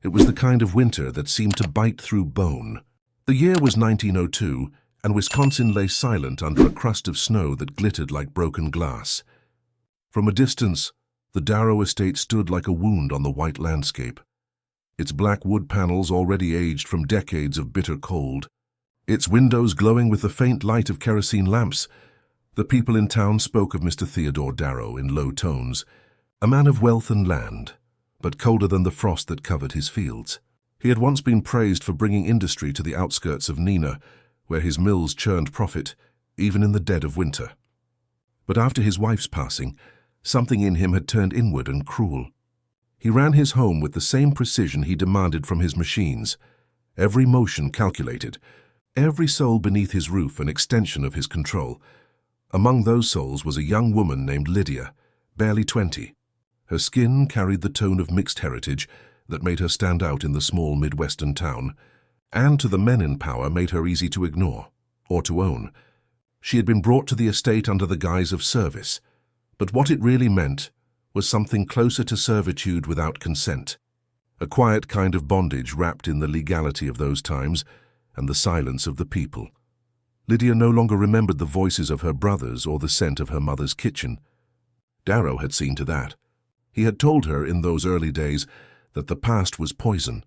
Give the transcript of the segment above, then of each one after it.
It was the kind of winter that seemed to bite through bone. The year was 1902, and Wisconsin lay silent under a crust of snow that glittered like broken glass. From a distance, the Darrow estate stood like a wound on the white landscape. Its black wood panels already aged from decades of bitter cold. Its windows glowing with the faint light of kerosene lamps. The people in town spoke of Mr. Theodore Darrow in low tones, a man of wealth and land, but colder than the frost that covered his fields. He had once been praised for bringing industry to the outskirts of Neenah, where his mills churned profit, even in the dead of winter. But after his wife's passing, something in him had turned inward and cruel. He ran his home with the same precision he demanded from his machines, every motion calculated, every soul beneath his roof an extension of his control. Among those souls was a young woman named Lydia, barely 20. Her skin carried the tone of mixed heritage that made her stand out in the small Midwestern town, and to the men in power made her easy to ignore, or to own. She had been brought to the estate under the guise of service, but what it really meant was something closer to servitude without consent, a quiet kind of bondage wrapped in the legality of those times and the silence of the people. Lydia no longer remembered the voices of her brothers or the scent of her mother's kitchen. Darrow had seen to that. He had told her in those early days that the past was poison,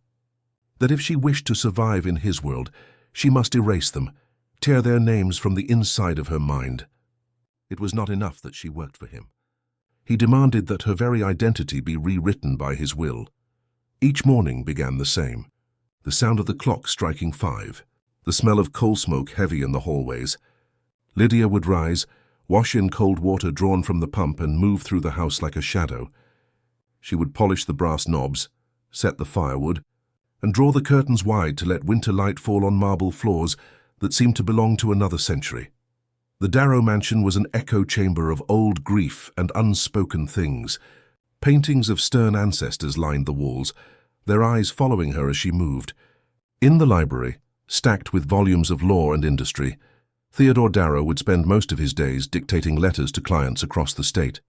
that if she wished to survive in his world, she must erase them, tear their names from the inside of her mind. It was not enough that she worked for him. He demanded that her very identity be rewritten by his will. Each morning began the same. The sound of the clock striking 5, the smell of coal smoke heavy in the hallways. Lydia would rise, wash in cold water drawn from the pump, and move through the house like a shadow. She would polish the brass knobs, set the firewood, and draw the curtains wide to let winter light fall on marble floors that seemed to belong to another century. The Darrow mansion was an echo chamber of old grief and unspoken things. Paintings of stern ancestors lined the walls, their eyes following her as she moved. In the library, stacked with volumes of law and industry, Theodore Darrow would spend most of his days dictating letters to clients across the state.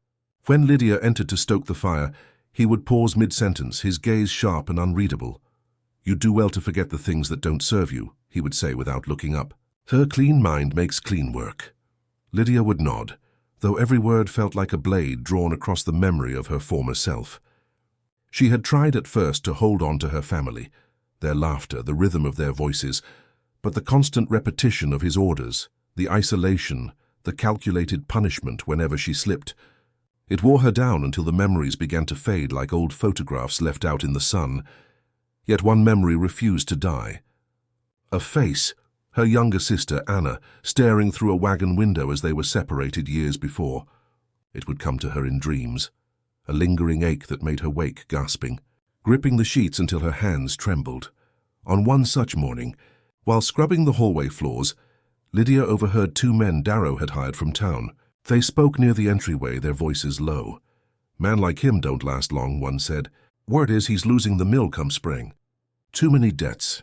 When Lydia entered to stoke the fire, he would pause mid-sentence, his gaze sharp and unreadable. "You do well to forget the things that don't serve you," he would say without looking up. "Her clean mind makes clean work." Lydia would nod, though every word felt like a blade drawn across the memory of her former self. She had tried at first to hold on to her family, their laughter, the rhythm of their voices, but the constant repetition of his orders, the isolation, the calculated punishment whenever she slipped, it wore her down until the memories began to fade like old photographs left out in the sun. Yet one memory refused to die. A face, her younger sister, Anna, staring through a wagon window as they were separated years before. It would come to her in dreams, a lingering ache that made her wake gasping, gripping the sheets until her hands trembled. On one such morning, while scrubbing the hallway floors, Lydia overheard 2 men Darrow had hired from town. They spoke near the entryway, their voices low. "Man like him don't last long," one said. "Word is he's losing the mill come spring. Too many debts."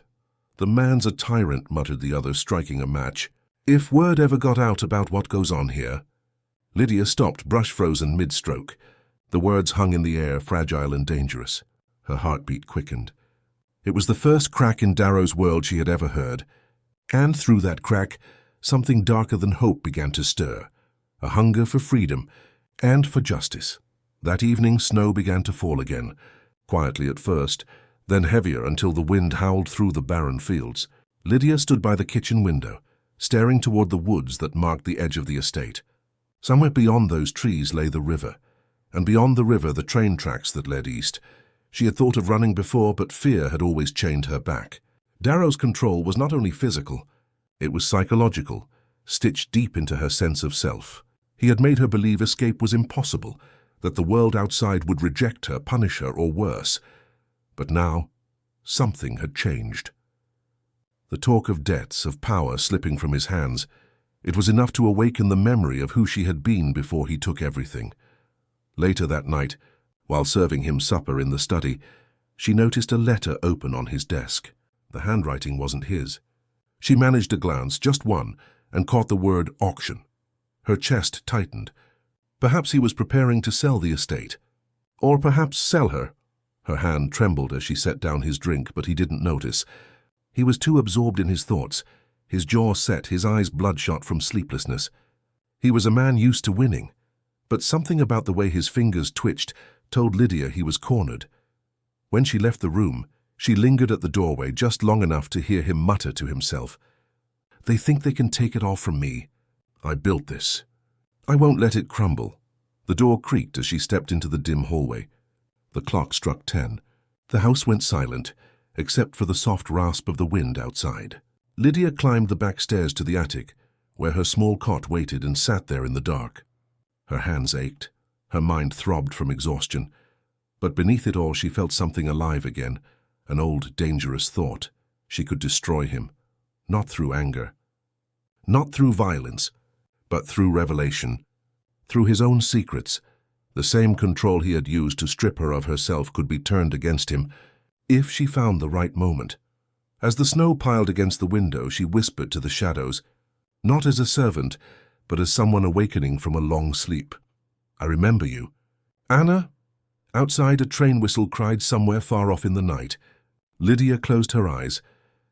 "The man's a tyrant," muttered the other, striking a match. "If word ever got out about what goes on here—" Lydia stopped, brush frozen mid-stroke. The words hung in the air, fragile and dangerous. Her heartbeat quickened. It was the first crack in Darrow's world she had ever heard. And through that crack, something darker than hope began to stir, a hunger for freedom and for justice. That evening, snow began to fall again, quietly at first, then heavier until the wind howled through the barren fields. Lydia stood by the kitchen window, staring toward the woods that marked the edge of the estate. Somewhere beyond those trees lay the river, and beyond the river the train tracks that led east. She had thought of running before, but fear had always chained her back. Darrow's control was not only physical, it was psychological, stitched deep into her sense of self. He had made her believe escape was impossible, that the world outside would reject her, punish her, or worse. But now, something had changed. The talk of debts, of power slipping from his hands, it was enough to awaken the memory of who she had been before he took everything. Later that night, while serving him supper in the study, she noticed a letter open on his desk. The handwriting wasn't his. She managed a glance, just one, and caught the word auction. Her chest tightened. Perhaps he was preparing to sell the estate. Or perhaps sell her. Her hand trembled as she set down his drink, but he didn't notice. He was too absorbed in his thoughts, his jaw set, his eyes bloodshot from sleeplessness. He was a man used to winning, but something about the way his fingers twitched told Lydia he was cornered. When she left the room, she lingered at the doorway just long enough to hear him mutter to himself, "They think they can take it all from me. I built this. I won't let it crumble." The door creaked as she stepped into the dim hallway. The clock struck 10. The house went silent, except for the soft rasp of the wind outside. Lydia climbed the back stairs to the attic, where her small cot waited, and sat there in the dark. Her hands ached, her mind throbbed from exhaustion, but beneath it all she felt something alive again, an old, dangerous thought. She could destroy him, not through anger, not through violence, but through revelation, through his own secrets. The same control he had used to strip her of herself could be turned against him, if she found the right moment. As the snow piled against the window, she whispered to the shadows, not as a servant, but as someone awakening from a long sleep. "I remember you." "Anna?" Outside, a train whistle cried somewhere far off in the night. Lydia closed her eyes,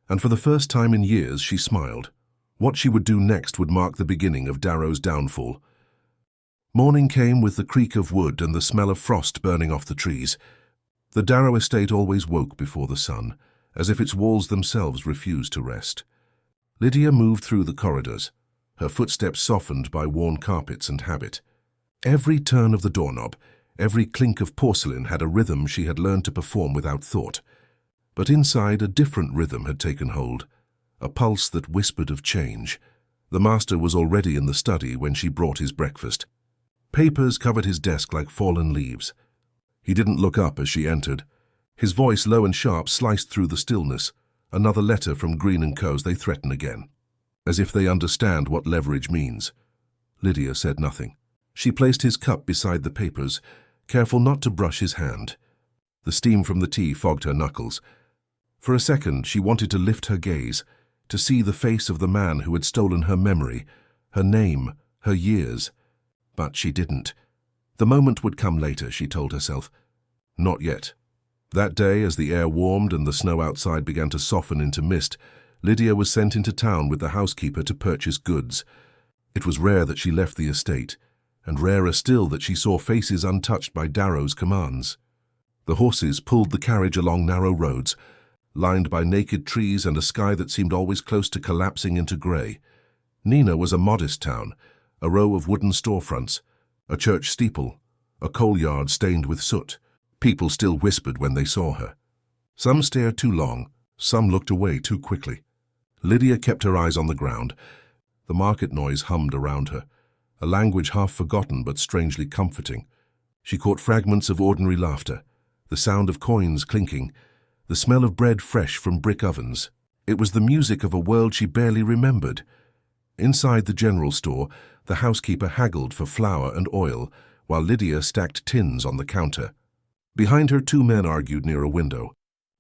and for the first time in years she smiled. What she would do next would mark the beginning of Darrow's downfall. Morning came with the creak of wood and the smell of frost burning off the trees. The Darrow estate always woke before the sun, as if its walls themselves refused to rest. Lydia moved through the corridors, her footsteps softened by worn carpets and habit. Every turn of the doorknob, every clink of porcelain had a rhythm she had learned to perform without thought. But inside, a different rhythm had taken hold, a pulse that whispered of change. The master was already in the study when she brought his breakfast. Papers covered his desk like fallen leaves. He didn't look up as she entered. His voice, low and sharp, sliced through the stillness. "Another letter from Green & Co.'s, they threaten again." As if they understand what leverage means. Lydia said nothing. She placed his cup beside the papers, careful not to brush his hand. The steam from the tea fogged her knuckles. For a second, she wanted to lift her gaze, to see the face of the man who had stolen her memory, her name, her years. But she didn't. The moment would come later, she told herself. Not yet. That day, as the air warmed and the snow outside began to soften into mist, Lydia was sent into town with the housekeeper to purchase goods. It was rare that she left the estate, and rarer still that she saw faces untouched by Darrow's commands. The horses pulled the carriage along narrow roads, lined by naked trees and a sky that seemed always close to collapsing into grey. Nina was a modest town, a row of wooden storefronts, a church steeple, a coal yard stained with soot. People still whispered when they saw her. Some stared too long, some looked away too quickly. Lydia kept her eyes on the ground. The market noise hummed around her, a language half forgotten but strangely comforting. She caught fragments of ordinary laughter, the sound of coins clinking, the smell of bread fresh from brick ovens. It was the music of a world she barely remembered. Inside the general store, the housekeeper haggled for flour and oil, while Lydia stacked tins on the counter. Behind her, two men argued near a window.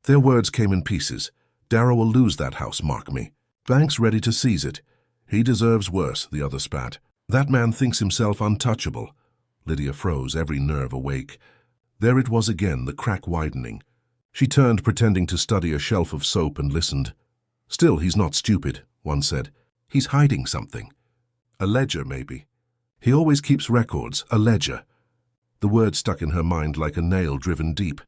Their words came in pieces. "Darrow will lose that house, mark me. Bank's ready to seize it. He deserves worse," the other spat. "That man thinks himself untouchable." Lydia froze, every nerve awake. There it was again, the crack widening. She turned, pretending to study a shelf of soap, and listened. "Still, he's not stupid," one said. "He's hiding something. A ledger, maybe. He always keeps records, a ledger." The word stuck in her mind like a nail driven deep.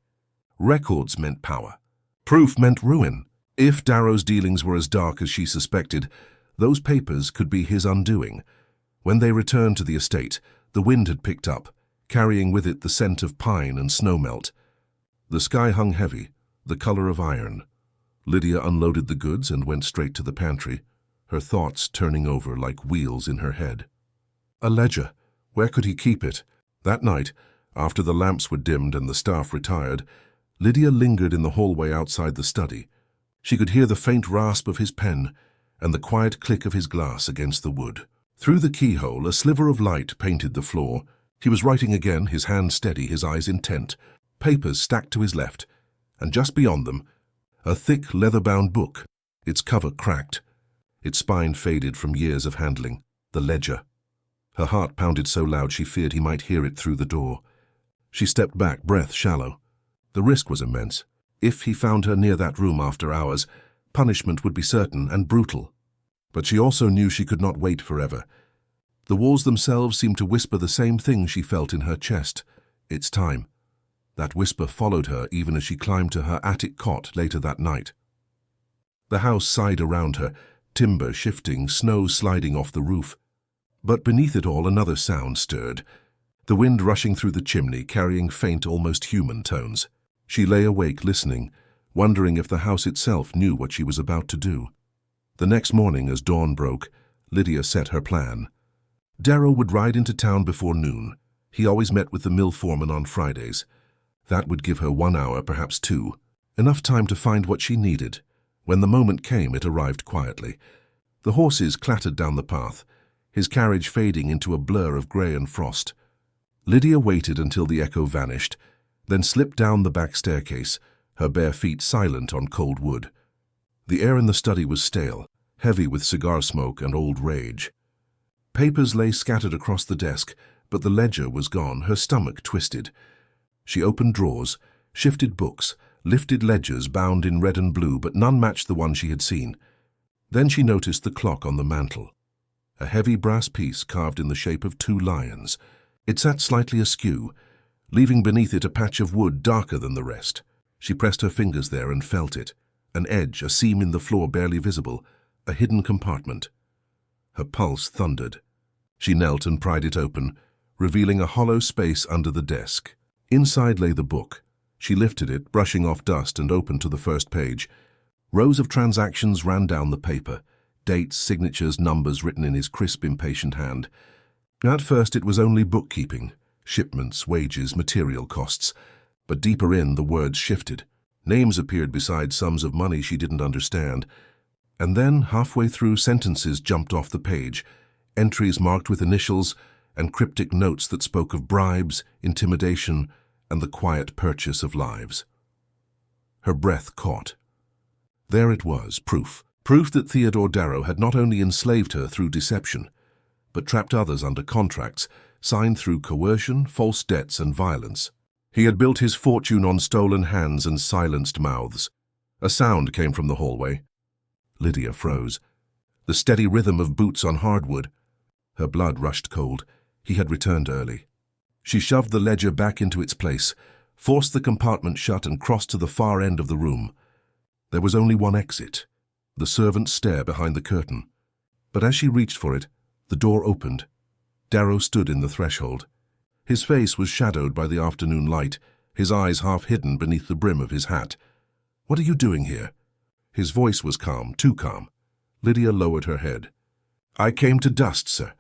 Records meant power. Proof meant ruin. If Darrow's dealings were as dark as she suspected, those papers could be his undoing. When they returned to the estate, the wind had picked up, carrying with it the scent of pine and snowmelt. The sky hung heavy, the color of iron. Lydia unloaded the goods and went straight to the pantry, her thoughts turning over like wheels in her head. A ledger. Where could he keep it? That night, after the lamps were dimmed and the staff retired, Lydia lingered in the hallway outside the study. She could hear the faint rasp of his pen and the quiet click of his glass against the wood. Through the keyhole, a sliver of light painted the floor. He was writing again, his hand steady, his eyes intent. Papers stacked to his left, and just beyond them, a thick leather-bound book, its cover cracked, its spine faded from years of handling. The ledger. Her heart pounded so loud she feared he might hear it through the door. She stepped back, breath shallow. The risk was immense. If he found her near that room after hours, punishment would be certain and brutal. But she also knew she could not wait forever. The walls themselves seemed to whisper the same thing she felt in her chest. It's time. That whisper followed her even as she climbed to her attic cot later that night. The house sighed around her, timber shifting, snow sliding off the roof. But beneath it all another sound stirred, the wind rushing through the chimney, carrying faint, almost human tones. She lay awake listening, wondering if the house itself knew what she was about to do. The next morning, as dawn broke, Lydia set her plan. Darrow would ride into town before noon. He always met with the mill foreman on Fridays. That would give her 1 hour, perhaps 2. Enough time to find what she needed. When the moment came, it arrived quietly. The horses clattered down the path, his carriage fading into a blur of grey and frost. Lydia waited until the echo vanished, then slipped down the back staircase, her bare feet silent on cold wood. The air in the study was stale, heavy with cigar smoke and old rage. Papers lay scattered across the desk, but the ledger was gone, her stomach twisted. She opened drawers, shifted books, lifted ledgers bound in red and blue, but none matched the one she had seen. Then she noticed the clock on the mantel. A heavy brass piece carved in the shape of 2 lions. It sat slightly askew, leaving beneath it a patch of wood darker than the rest. She pressed her fingers there and felt it. An edge, a seam in the floor barely visible, a hidden compartment. Her pulse thundered. She knelt and pried it open, revealing a hollow space under the desk. Inside lay the book. She lifted it, brushing off dust, and opened to the first page. Rows of transactions ran down the paper. Dates, signatures, numbers written in his crisp, impatient hand. At first it was only bookkeeping, shipments, wages, material costs. But deeper in, the words shifted. Names appeared beside sums of money she didn't understand. And then, halfway through, sentences jumped off the page. Entries marked with initials and cryptic notes that spoke of bribes, intimidation, and the quiet purchase of lives. Her breath caught. There it was, proof. Proof that Theodore Darrow had not only enslaved her through deception, but trapped others under contracts signed through coercion, false debts, and violence. He had built his fortune on stolen hands and silenced mouths. A sound came from the hallway. Lydia froze. The steady rhythm of boots on hardwood. Her blood rushed cold. He had returned early. She shoved the ledger back into its place, forced the compartment shut, and crossed to the far end of the room. There was only one exit, the servant's stair behind the curtain. But as she reached for it, the door opened. Darrow stood in the threshold. His face was shadowed by the afternoon light, his eyes half hidden beneath the brim of his hat. "What are you doing here?" His voice was calm, too calm. Lydia lowered her head. "I came to dust, sir."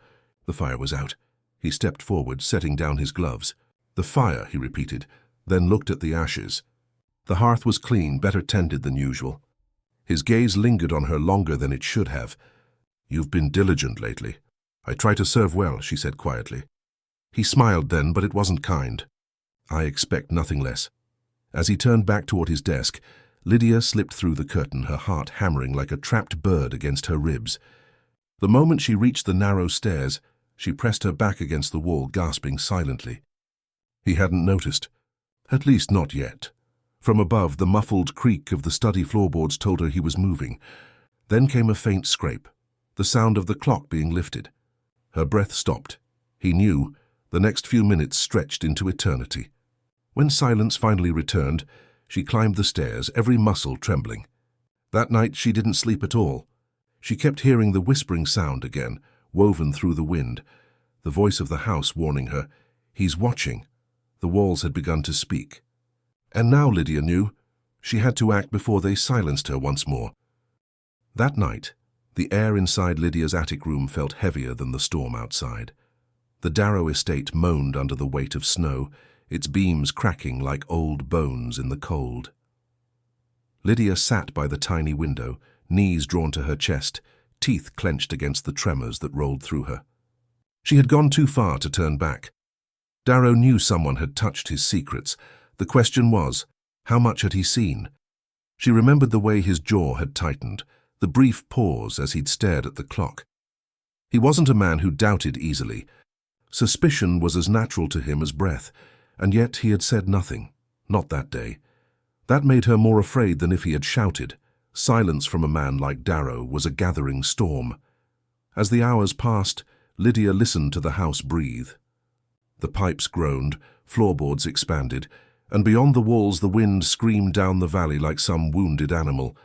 The fire was out. He stepped forward, setting down his gloves. "The fire," he repeated, then looked at the ashes. The hearth was clean, better tended than usual. His gaze lingered on her longer than it should have. "You've been diligent lately." "I try to serve well," she said quietly. He smiled then, but it wasn't kind. "I expect nothing less." As he turned back toward his desk, Lydia slipped through the curtain, her heart hammering like a trapped bird against her ribs. The moment she reached the narrow stairs, she pressed her back against the wall, gasping silently. He hadn't noticed. At least not yet. From above, the muffled creak of the study floorboards told her he was moving. Then came a faint scrape, the sound of the clock being lifted. Her breath stopped. He knew. The next few minutes stretched into eternity. When silence finally returned, she climbed the stairs, every muscle trembling. That night she didn't sleep at all. She kept hearing the whispering sound again, woven through the wind, the voice of the house warning her, "He's watching." The walls had begun to speak. And now, Lydia knew, she had to act before they silenced her once more. That night, the air inside Lydia's attic room felt heavier than the storm outside. The Darrow estate moaned under the weight of snow, its beams cracking like old bones in the cold. Lydia sat by the tiny window, knees drawn to her chest, teeth clenched against the tremors that rolled through her. She had gone too far to turn back. Darrow knew someone had touched his secrets. The question was, how much had he seen? She remembered the way his jaw had tightened, the brief pause as he'd stared at the clock. He wasn't a man who doubted easily. Suspicion was as natural to him as breath, and yet he had said nothing. Not that day. That made her more afraid than if he had shouted. Silence from a man like Darrow was a gathering storm. As the hours passed, Lydia listened to the house breathe. The pipes groaned, floorboards expanded, and beyond the walls the wind screamed down the valley like some wounded animal.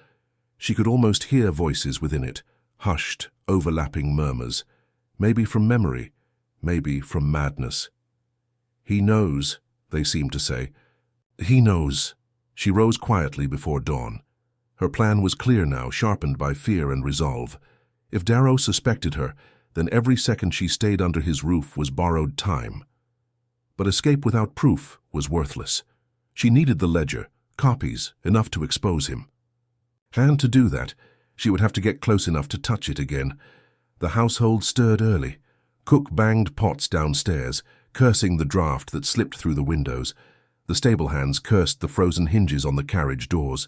She could almost hear voices within it, hushed, overlapping murmurs. Maybe from memory, maybe from madness. "He knows," they seemed to say. "He knows." She rose quietly before dawn. Her plan was clear now, sharpened by fear and resolve. If Darrow suspected her, then every second she stayed under his roof was borrowed time. But escape without proof was worthless. She needed the ledger, copies, enough to expose him. And to do that, she would have to get close enough to touch it again. The household stirred early. Cook banged pots downstairs, cursing the draught that slipped through the windows. The stable hands cursed the frozen hinges on the carriage doors.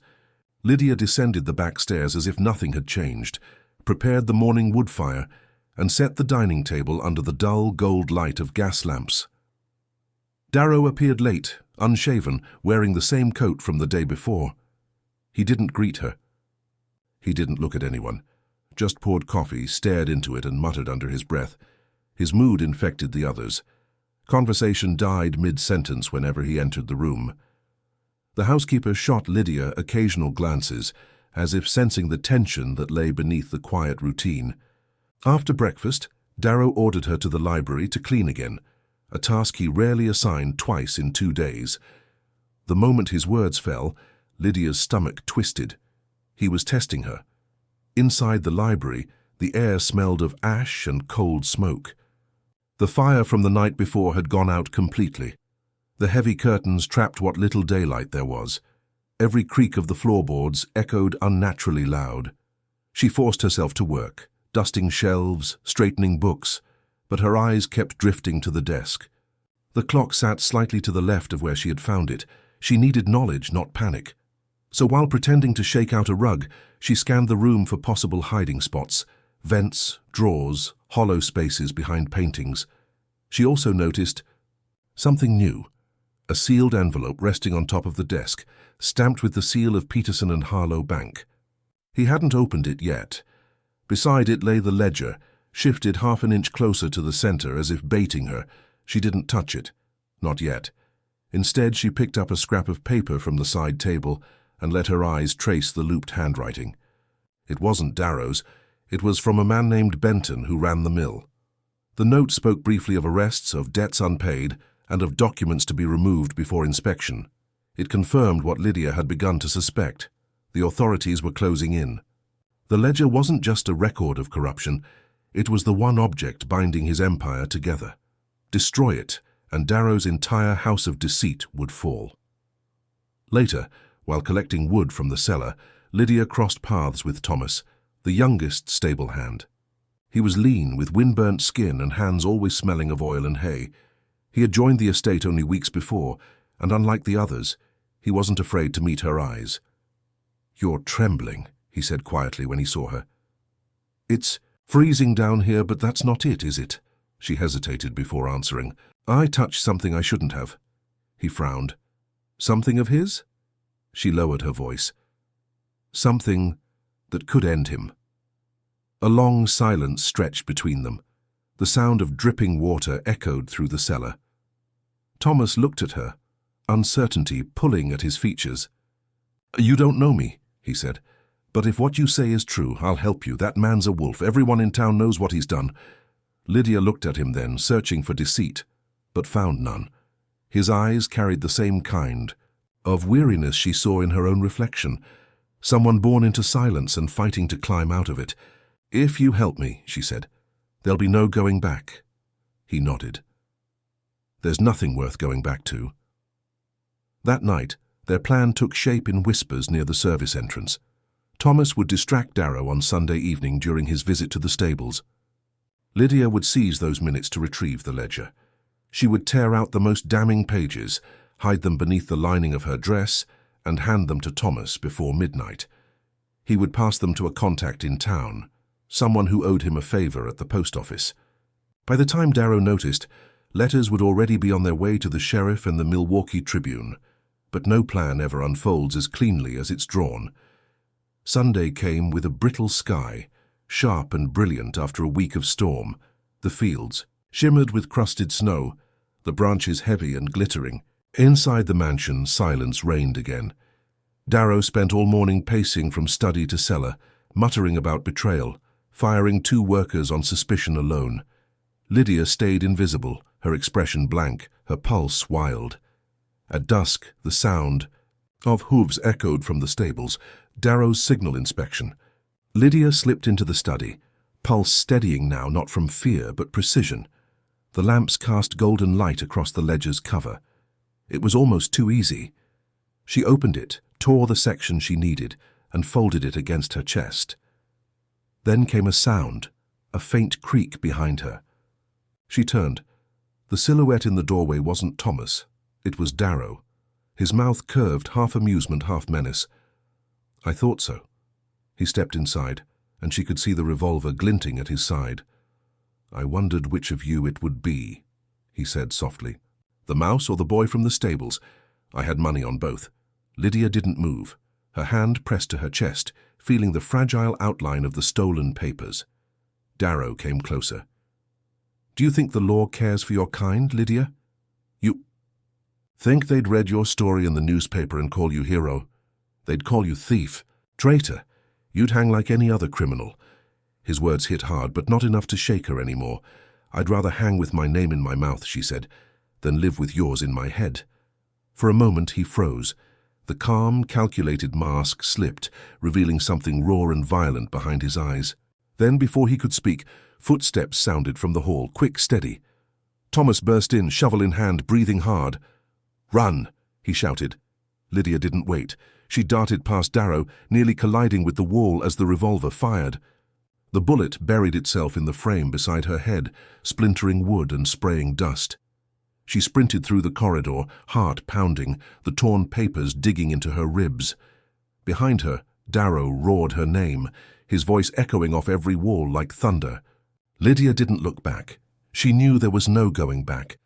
Lydia descended the back stairs as if nothing had changed, prepared the morning wood fire, and set the dining table under the dull gold light of gas lamps. Darrow appeared late, unshaven, wearing the same coat from the day before. He didn't greet her. He didn't look at anyone, just poured coffee, stared into it and muttered under his breath. His mood infected the others. Conversation died mid-sentence whenever he entered the room. The housekeeper shot Lydia occasional glances, as if sensing the tension that lay beneath the quiet routine. After breakfast, Darrow ordered her to the library to clean again, a task he rarely assigned twice in 2 days. The moment his words fell, Lydia's stomach twisted. He was testing her. Inside the library, the air smelled of ash and cold smoke. The fire from the night before had gone out completely. The heavy curtains trapped what little daylight there was. Every creak of the floorboards echoed unnaturally loud. She forced herself to work, dusting shelves, straightening books, but her eyes kept drifting to the desk. The clock sat slightly to the left of where she had found it. She needed knowledge, not panic. So while pretending to shake out a rug, she scanned the room for possible hiding spots, vents, drawers, hollow spaces behind paintings. She also noticed something new, a sealed envelope resting on top of the desk, stamped with the seal of Peterson and Harlow Bank. He hadn't opened it yet. Beside it lay the ledger, shifted half an inch closer to the center as if baiting her. She didn't touch it. Not yet. Instead, she picked up a scrap of paper from the side table and let her eyes trace the looped handwriting. It wasn't Darrow's. It was from a man named Benton who ran the mill. The note spoke briefly of arrests, of debts unpaid, and of documents to be removed before inspection. It confirmed what Lydia had begun to suspect. The authorities were closing in. The ledger wasn't just a record of corruption. It was the one object binding his empire together. Destroy it, and Darrow's entire house of deceit would fall. Later, while collecting wood from the cellar, Lydia crossed paths with Thomas, the youngest stable hand. He was lean, with wind-burnt skin and hands always smelling of oil and hay. He had joined the estate only weeks before, and unlike the others, he wasn't afraid to meet her eyes. "You're trembling," he said quietly when he saw her. "It's freezing down here, but that's not it, is it?" She hesitated before answering. "I touched something I shouldn't have." He frowned. "Something of his?" She lowered her voice. "Something that could end him." A long silence stretched between them. The sound of dripping water echoed through the cellar. Thomas looked at her, uncertainty pulling at his features. "You don't know me," he said. "But if what you say is true, I'll help you. That man's a wolf. Everyone in town knows what he's done." Lydia looked at him then, searching for deceit, but found none. His eyes carried the same kind of weariness she saw in her own reflection, someone born into silence and fighting to climb out of it. "If you help me," she said, "there'll be no going back." He nodded. "There's nothing worth going back to." That night, their plan took shape in whispers near the service entrance. Thomas would distract Darrow on Sunday evening during his visit to the stables. Lydia would seize those minutes to retrieve the ledger. She would tear out the most damning pages, hide them beneath the lining of her dress, and hand them to Thomas before midnight. He would pass them to a contact in town, someone who owed him a favor at the post office. By the time Darrow noticed, letters would already be on their way to the sheriff and the Milwaukee Tribune. But no plan ever unfolds as cleanly as it's drawn. Sunday came with a brittle sky, sharp and brilliant after a week of storm. The fields shimmered with crusted snow, the branches heavy and glittering. Inside the mansion, silence reigned again. Darrow spent all morning pacing from study to cellar, muttering about betrayal, firing 2 workers on suspicion alone. Lydia stayed invisible, her expression blank, her pulse wild. At dusk, the sound of hooves echoed from the stables, Darrow's signal inspection. Lydia slipped into the study, pulse steadying now not from fear but precision. The lamps cast golden light across the ledger's cover. It was almost too easy. She opened it, tore the section she needed, and folded it against her chest. Then came a sound, a faint creak behind her. She turned. The silhouette in the doorway wasn't Thomas. It was Darrow. His mouth curved, half amusement, half menace. "I thought so." He stepped inside, and she could see the revolver glinting at his side. "I wondered which of you it would be," he said softly. "The mouse or the boy from the stables? I had money on both." Lydia didn't move, her hand pressed to her chest, feeling the fragile outline of the stolen papers. Darrow came closer. "Do you think the law cares for your kind, Lydia? You think they'd read your story in the newspaper and call you hero? They'd call you thief, traitor. You'd hang like any other criminal." His words hit hard, but not enough to shake her anymore. "I'd rather hang with my name in my mouth," she said, "than live with yours in my head." For a moment he froze. The calm, calculated mask slipped, revealing something raw and violent behind his eyes. Then, before he could speak, footsteps sounded from the hall, quick, steady. Thomas burst in, shovel in hand, breathing hard. "Run!" he shouted. Lydia didn't wait. She darted past Darrow, nearly colliding with the wall as the revolver fired. The bullet buried itself in the frame beside her head, splintering wood and spraying dust. She sprinted through the corridor, heart pounding, the torn papers digging into her ribs. Behind her, Darrow roared her name, his voice echoing off every wall like thunder. Lydia didn't look back. She knew there was no going back.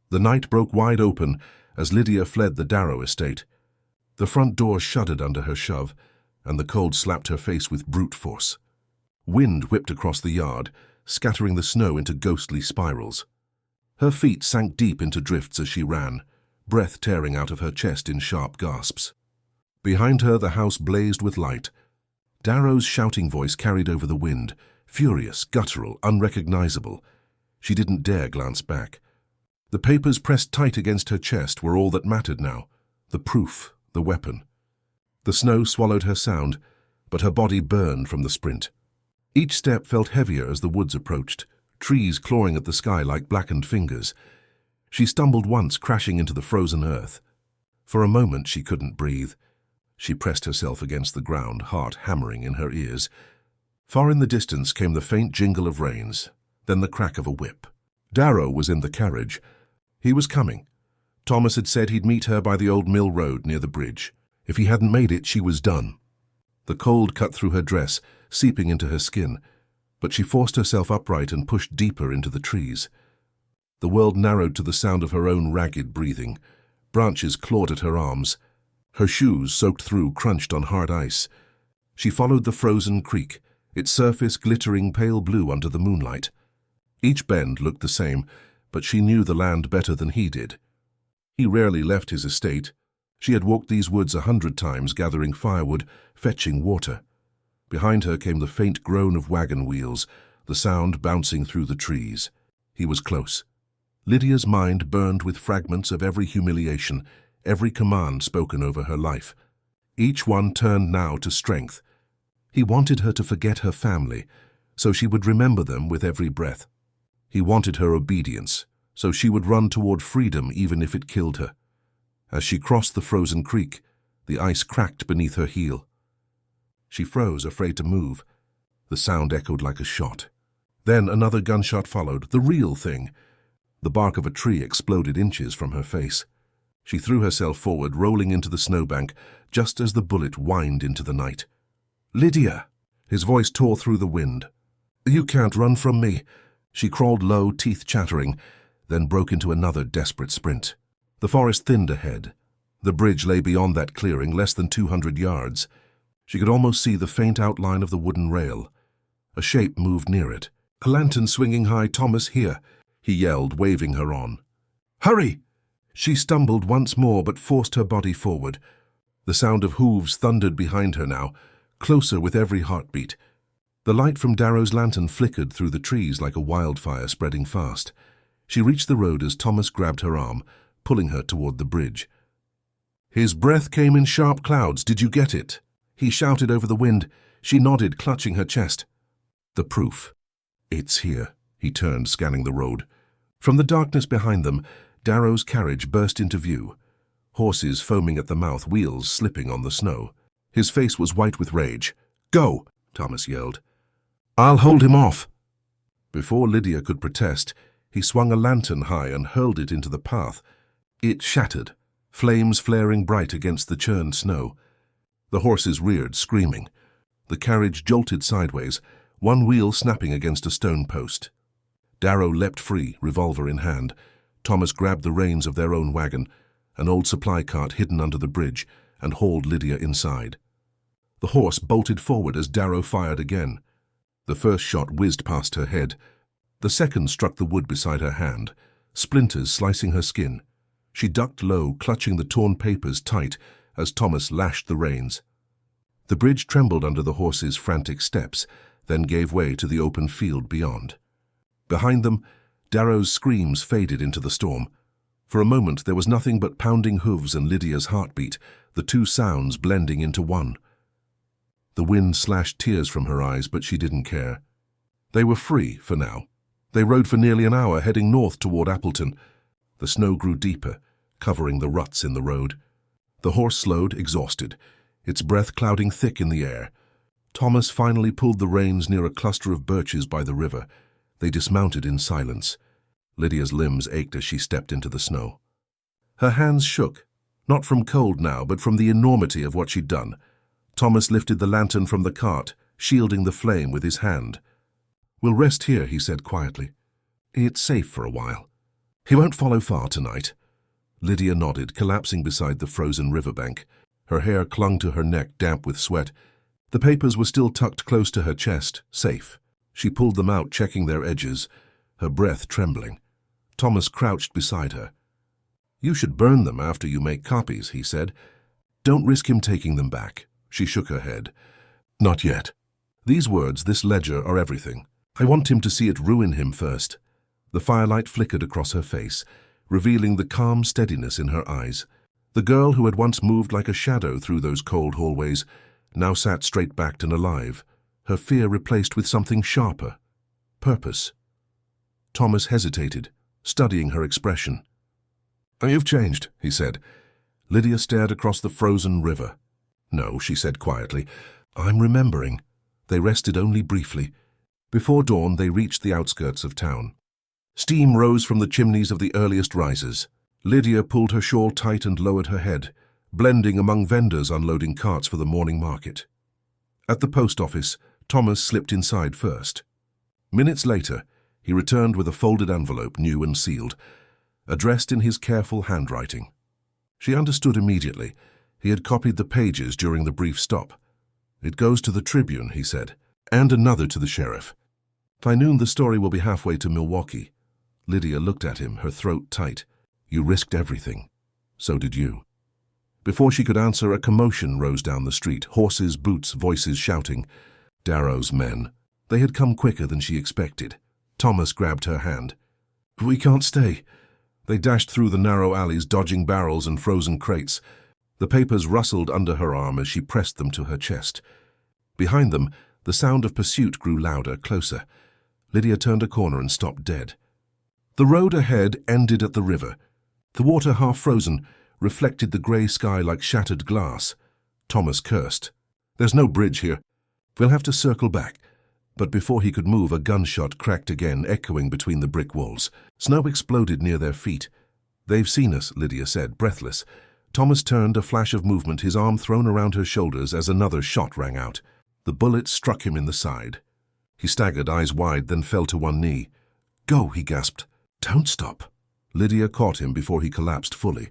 The night broke wide open as Lydia fled the Darrow estate. The front door shuddered under her shove, and the cold slapped her face with brute force. Wind whipped across the yard, scattering the snow into ghostly spirals. Her feet sank deep into drifts as she ran, breath tearing out of her chest in sharp gasps. Behind her, the house blazed with light. Darrow's shouting voice carried over the wind, furious, guttural, unrecognizable. She didn't dare glance back. The papers pressed tight against her chest were all that mattered now, the proof, the weapon. The snow swallowed her sound, but her body burned from the sprint. Each step felt heavier as the woods approached, trees clawing at the sky like blackened fingers. She stumbled once, crashing into the frozen earth. For a moment she couldn't breathe. She pressed herself against the ground, heart hammering in her ears. Far in the distance came the faint jingle of reins, then the crack of a whip. Darrow was in the carriage. He was coming. Thomas had said he'd meet her by the old mill road near the bridge. If he hadn't made it, she was done. The cold cut through her dress, seeping into her skin, but she forced herself upright and pushed deeper into the trees. The world narrowed to the sound of her own ragged breathing. Branches clawed at her arms. Her shoes, soaked through, crunched on hard ice. She followed the frozen creek, its surface glittering pale blue under the moonlight. Each bend looked the same, but she knew the land better than he did. He rarely left his estate. She had walked these woods 100 times, gathering firewood, fetching water. Behind her came the faint groan of wagon wheels, the sound bouncing through the trees. He was close. Lydia's mind burned with fragments of every humiliation, every command spoken over her life. Each one turned now to strength. He wanted her to forget her family, so she would remember them with every breath. He wanted her obedience, so she would run toward freedom even if it killed her. As she crossed the frozen creek, the ice cracked beneath her heel. She froze, afraid to move. The sound echoed like a shot. Then another gunshot followed, the real thing. The bark of a tree exploded inches from her face. She threw herself forward, rolling into the snowbank, just as the bullet whined into the night. "Lydia!" His voice tore through the wind. "You can't run from me." She crawled low, teeth chattering, then broke into another desperate sprint. The forest thinned ahead. The bridge lay beyond that clearing, less than 200 yards. She could almost see the faint outline of the wooden rail. A shape moved near it. A lantern swinging high. "Thomas, here," he yelled, waving her on. "Hurry!" She stumbled once more but forced her body forward. The sound of hooves thundered behind her now, closer with every heartbeat. The light from Darrow's lantern flickered through the trees like a wildfire spreading fast. She reached the road as Thomas grabbed her arm, pulling her toward the bridge. His breath came in sharp clouds. "Did you get it?" he shouted over the wind. She nodded, clutching her chest. "The proof. It's here." He turned, scanning the road. From the darkness behind them, Darrow's carriage burst into view. Horses foaming at the mouth, wheels slipping on the snow. His face was white with rage. "Go!" Thomas yelled. "I'll hold him off." Before Lydia could protest, he swung a lantern high and hurled it into the path. It shattered, flames flaring bright against the churned snow. The horses reared, screaming. The carriage jolted sideways, one wheel snapping against a stone post. Darrow leapt free, revolver in hand. Thomas grabbed the reins of their own wagon, an old supply cart hidden under the bridge, and hauled Lydia inside. The horse bolted forward as Darrow fired again. The first shot whizzed past her head. The second struck the wood beside her hand, splinters slicing her skin. She ducked low, clutching the torn papers tight as Thomas lashed the reins. The bridge trembled under the horse's frantic steps, then gave way to the open field beyond. Behind them, Darrow's screams faded into the storm. For a moment there was nothing but pounding hooves and Lydia's heartbeat, the two sounds blending into one. The wind slashed tears from her eyes, but she didn't care. They were free for now. They rode for nearly an hour, heading north toward Appleton. The snow grew deeper, covering the ruts in the road. The horse slowed, exhausted, its breath clouding thick in the air. Thomas finally pulled the reins near a cluster of birches by the river. They dismounted in silence. Lydia's limbs ached as she stepped into the snow. Her hands shook, not from cold now, but from the enormity of what she'd done. Thomas lifted the lantern from the cart, shielding the flame with his hand. "We'll rest here," he said quietly. "It's safe for a while. He won't follow far tonight." Lydia nodded, collapsing beside the frozen riverbank. Her hair clung to her neck, damp with sweat. The papers were still tucked close to her chest, safe. She pulled them out, checking their edges, her breath trembling. Thomas crouched beside her. "You should burn them after you make copies," he said. "Don't risk him taking them back." She shook her head. "Not yet. These words, this ledger, are everything. I want him to see it ruin him first." The firelight flickered across her face, revealing the calm steadiness in her eyes. The girl who had once moved like a shadow through those cold hallways now sat straight-backed and alive, her fear replaced with something sharper. Purpose. Thomas hesitated, studying her expression. "You've changed," he said. Lydia stared across the frozen river. "No," she said quietly. "I'm remembering." They rested only briefly. Before dawn, they reached the outskirts of town. Steam rose from the chimneys of the earliest risers. Lydia pulled her shawl tight and lowered her head, blending among vendors unloading carts for the morning market. At the post office, Thomas slipped inside first. Minutes later, he returned with a folded envelope, new and sealed, addressed in his careful handwriting. She understood immediately. He had copied the pages during the brief stop. "It goes to the Tribune," he said, "and another to the sheriff. By noon the story will be halfway to Milwaukee." Lydia looked at him, her throat tight. "You risked everything. So did you." Before she could answer, a commotion rose down the street, horses, boots, voices shouting. Darrow's men. They had come quicker than she expected. Thomas grabbed her hand. "We can't stay." They dashed through the narrow alleys, dodging barrels and frozen crates. The papers rustled under her arm as she pressed them to her chest. Behind them, the sound of pursuit grew louder, closer. Lydia turned a corner and stopped dead. The road ahead ended at the river. The water, half frozen, reflected the grey sky like shattered glass. Thomas cursed. "There's no bridge here. We'll have to circle back." But before he could move, a gunshot cracked again, echoing between the brick walls. Snow exploded near their feet. "They've seen us," Lydia said, breathless. Thomas turned, a flash of movement, his arm thrown around her shoulders as another shot rang out. The bullet struck him in the side. He staggered, eyes wide, then fell to one knee. "Go," he gasped. "Don't stop." Lydia caught him before he collapsed fully.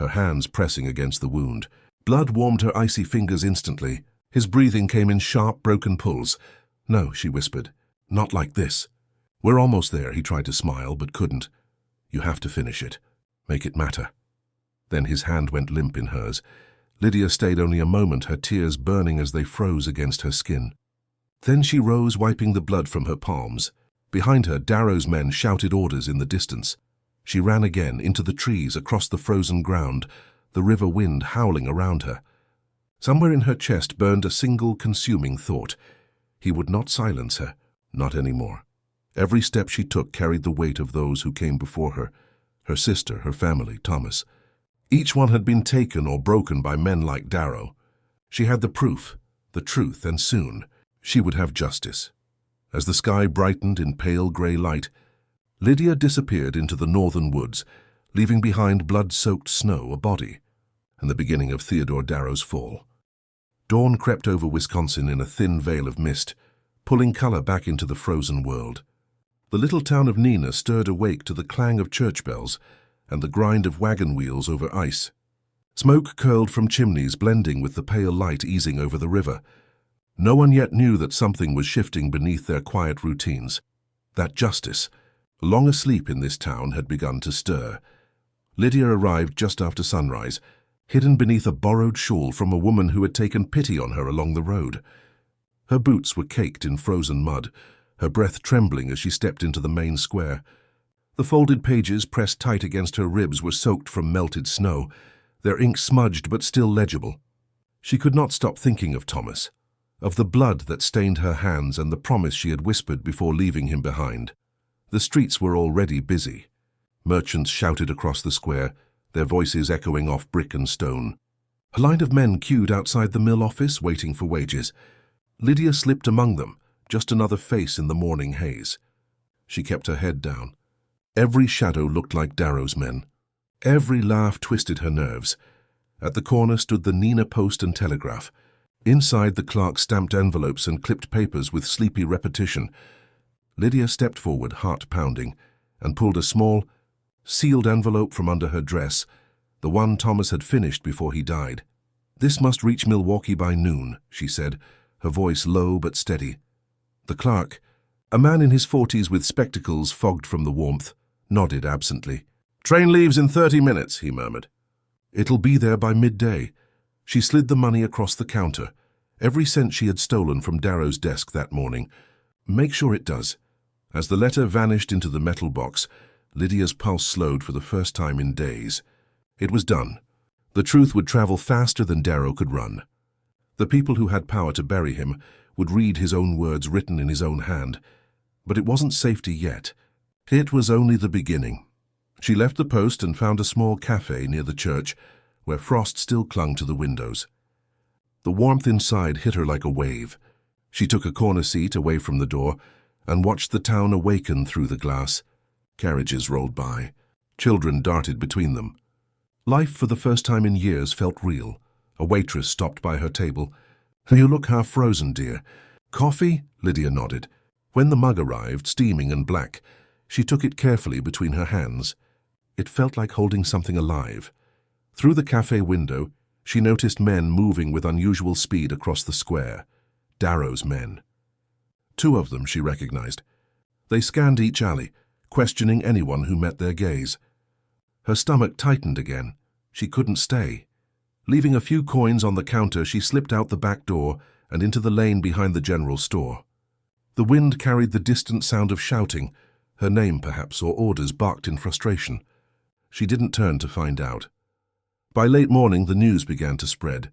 her hands pressing against the wound. Blood warmed her icy fingers instantly. His breathing came in sharp, broken pulls. "No," she whispered. "Not like this." "We're almost there," he tried to smile, but couldn't. "You have to finish it. Make it matter." Then his hand went limp in hers. Lydia stayed only a moment, her tears burning as they froze against her skin. Then she rose, wiping the blood from her palms. Behind her, Darrow's men shouted orders in the distance. She ran again, into the trees, across the frozen ground, the river wind howling around her. Somewhere in her chest burned a single consuming thought. He would not silence her, not anymore. Every step she took carried the weight of those who came before her, her sister, her family, Thomas. Each one had been taken or broken by men like Darrow. She had the proof, the truth, and soon she would have justice. As the sky brightened in pale grey light, Lydia disappeared into the northern woods, leaving behind blood-soaked snow, a body, and the beginning of Theodore Darrow's fall. Dawn crept over Wisconsin in a thin veil of mist, pulling color back into the frozen world. The little town of Neenah stirred awake to the clang of church bells and the grind of wagon wheels over ice. Smoke curled from chimneys, blending with the pale light easing over the river. No one yet knew that something was shifting beneath their quiet routines, that justice, long asleep in this town, had begun to stir. Lydia arrived just after sunrise, hidden beneath a borrowed shawl from a woman who had taken pity on her along the road. Her boots were caked in frozen mud, her breath trembling as she stepped into the main square. The folded pages pressed tight against her ribs were soaked from melted snow, their ink smudged but still legible. She could not stop thinking of Thomas, of the blood that stained her hands and the promise she had whispered before leaving him behind. The streets were already busy. Merchants shouted across the square, their voices echoing off brick and stone. A line of men queued outside the mill office, waiting for wages. Lydia slipped among them, just another face in the morning haze. She kept her head down. Every shadow looked like Darrow's men. Every laugh twisted her nerves. At the corner stood the Neenah Post and Telegraph. Inside, the clerk stamped envelopes and clipped papers with sleepy repetition. Lydia stepped forward, heart pounding, and pulled a small, sealed envelope from under her dress, the one Thomas had finished before he died. "This must reach Milwaukee by noon," she said, her voice low but steady. The clerk, a man in his 40s with spectacles fogged from the warmth, nodded absently. "Train leaves in 30 minutes, he murmured. "It'll be there by midday." She slid the money across the counter, every cent she had stolen from Darrow's desk that morning. "Make sure it does." As the letter vanished into the metal box, Lydia's pulse slowed for the first time in days. It was done. The truth would travel faster than Darrow could run. The people who had power to bury him would read his own words written in his own hand. But it wasn't safety yet. It was only the beginning. She left the post and found a small cafe near the church, where frost still clung to the windows. The warmth inside hit her like a wave. She took a corner seat away from the door and watched the town awaken through the glass. Carriages rolled by. Children darted between them. Life, for the first time in years, felt real. A waitress stopped by her table. "You look half frozen, dear." "Coffee?" Lydia nodded. When the mug arrived, steaming and black, she took it carefully between her hands. It felt like holding something alive. Through the cafe window, she noticed men moving with unusual speed across the square. Darrow's men. 2 of them she recognized. They scanned each alley, questioning anyone who met their gaze. Her stomach tightened again. She couldn't stay. Leaving a few coins on the counter, she slipped out the back door and into the lane behind the general store. The wind carried the distant sound of shouting, her name perhaps, or orders barked in frustration. She didn't turn to find out. By late morning, the news began to spread.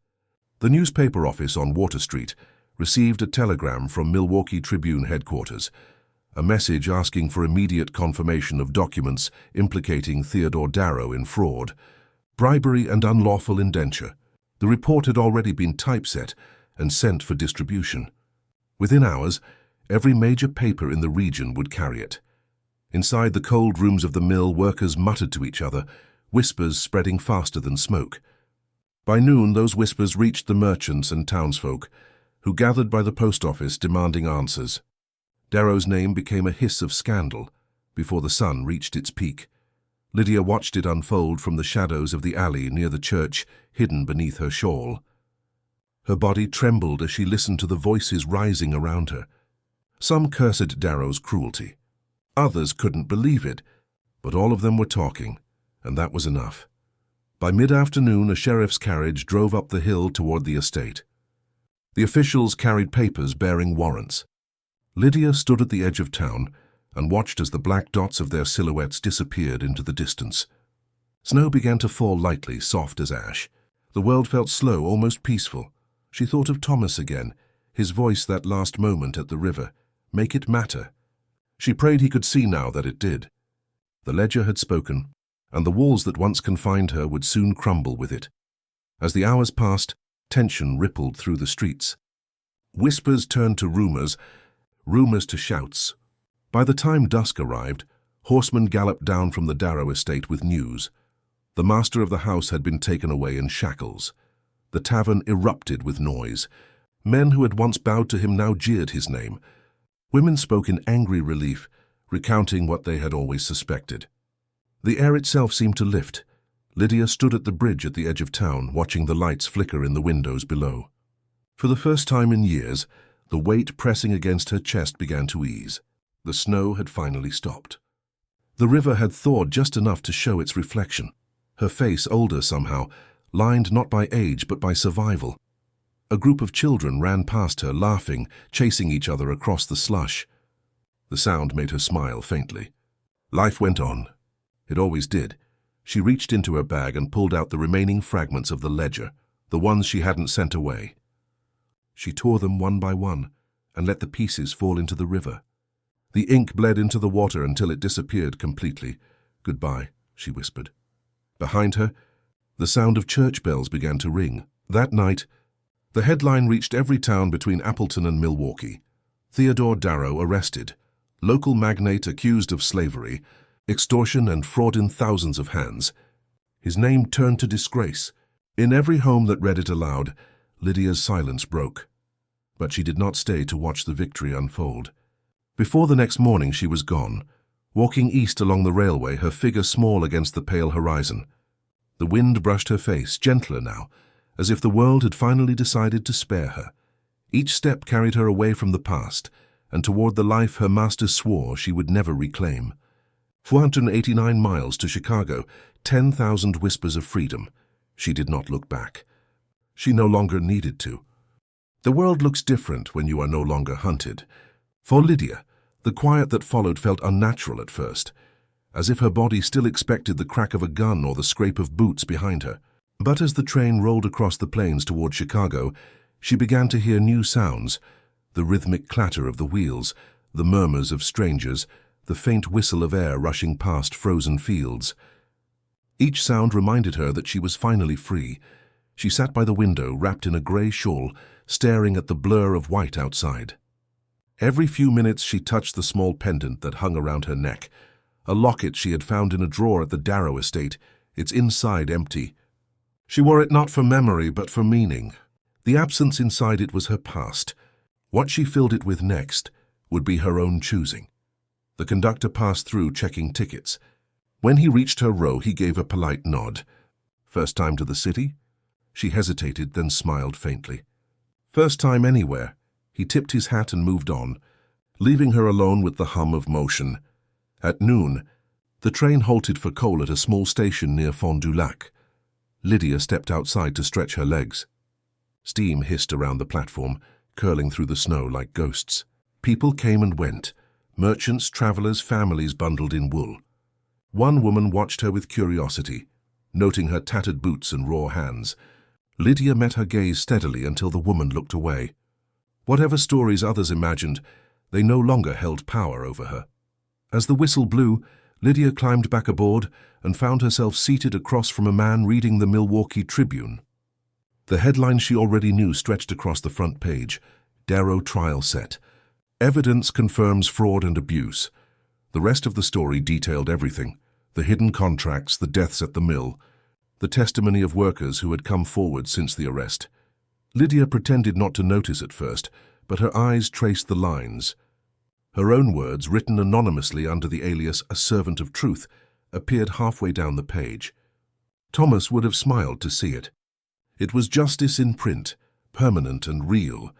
The newspaper office on Water Street received a telegram from Milwaukee Tribune headquarters, a message asking for immediate confirmation of documents implicating Theodore Darrow in fraud, bribery and unlawful indenture. The report had already been typeset and sent for distribution. Within hours, every major paper in the region would carry it. Inside the cold rooms of the mill, workers muttered to each other, whispers spreading faster than smoke. By noon, those whispers reached the merchants and townsfolk, who gathered by the post office demanding answers. Darrow's name became a hiss of scandal before the sun reached its peak. Lydia watched it unfold from the shadows of the alley near the church, hidden beneath her shawl. Her body trembled as she listened to the voices rising around her. Some cursed Darrow's cruelty. Others couldn't believe it, but all of them were talking, and that was enough. By mid-afternoon, a sheriff's carriage drove up the hill toward the estate. The officials carried papers bearing warrants. Lydia stood at the edge of town and watched as the black dots of their silhouettes disappeared into the distance. Snow began to fall lightly, soft as ash. The world felt slow, almost peaceful. She thought of Thomas again, his voice that last moment at the river. Make it matter. She prayed he could see now that it did. The ledger had spoken, and the walls that once confined her would soon crumble with it. As the hours passed, tension rippled through the streets. Whispers turned to rumors to shouts. By the time dusk arrived, horsemen galloped down from the Darrow estate with news. The master of the house had been taken away in shackles. The tavern erupted with noise. Men who had once bowed to him now jeered his name. Women spoke in angry relief, recounting what they had always suspected. The air itself seemed to lift. Lydia stood at the bridge at the edge of town, watching the lights flicker in the windows below. For the first time in years, the weight pressing against her chest began to ease. The snow had finally stopped. The river had thawed just enough to show its reflection. Her face, older somehow, lined not by age but by survival. A group of children ran past her, laughing, chasing each other across the slush. The sound made her smile faintly. Life went on. It always did. She reached into her bag and pulled out the remaining fragments of the ledger, the ones she hadn't sent away. She tore them one by one and let the pieces fall into the river. The ink bled into the water until it disappeared completely. Goodbye, she whispered. Behind her, the sound of church bells began to ring. That night, the headline reached every town between Appleton and Milwaukee. Theodore Darrow arrested. Local magnate accused of slavery, extortion and fraud in thousands of hands. His name turned to disgrace. In every home that read it aloud, Lydia's silence broke. But she did not stay to watch the victory unfold. Before the next morning she was gone, walking east along the railway, her figure small against the pale horizon. The wind brushed her face, gentler now, as if the world had finally decided to spare her. Each step carried her away from the past, and toward the life her master swore she would never reclaim. 489 miles to Chicago, 10,000 whispers of freedom. She did not look back. She no longer needed to. The world looks different when you are no longer hunted. For Lydia, the quiet that followed felt unnatural at first, as if her body still expected the crack of a gun or the scrape of boots behind her. But as the train rolled across the plains toward Chicago, she began to hear new sounds, the rhythmic clatter of the wheels, the murmurs of strangers, the faint whistle of air rushing past frozen fields. Each sound reminded her that she was finally free. She sat by the window, wrapped in a gray shawl, staring at the blur of white outside. Every few minutes she touched the small pendant that hung around her neck, a locket she had found in a drawer at the Darrow estate, its inside empty. She wore it not for memory, but for meaning. The absence inside it was her past. What she filled it with next would be her own choosing. The conductor passed through, checking tickets. When he reached her row, he gave a polite nod. First time to the city? She hesitated, then smiled faintly. First time anywhere. He tipped his hat and moved on, leaving her alone with the hum of motion. At noon, the train halted for coal at a small station near Fond du Lac. Lydia stepped outside to stretch her legs. Steam hissed around the platform, curling through the snow like ghosts. People came and went, merchants, travelers, families bundled in wool. One woman watched her with curiosity, noting her tattered boots and raw hands. Lydia met her gaze steadily until the woman looked away. Whatever stories others imagined, they no longer held power over her. As the whistle blew, Lydia climbed back aboard and found herself seated across from a man reading the Milwaukee Tribune. The headline she already knew stretched across the front page: Darrow trial set. Evidence confirms fraud and abuse. The rest of the story detailed everything: the hidden contracts, the deaths at the mill, the testimony of workers who had come forward since the arrest. Lydia pretended not to notice at first, but her eyes traced the lines. Her own words, written anonymously under the alias A Servant of Truth, appeared halfway down the page. Thomas would have smiled to see it. It was justice in print, permanent and real.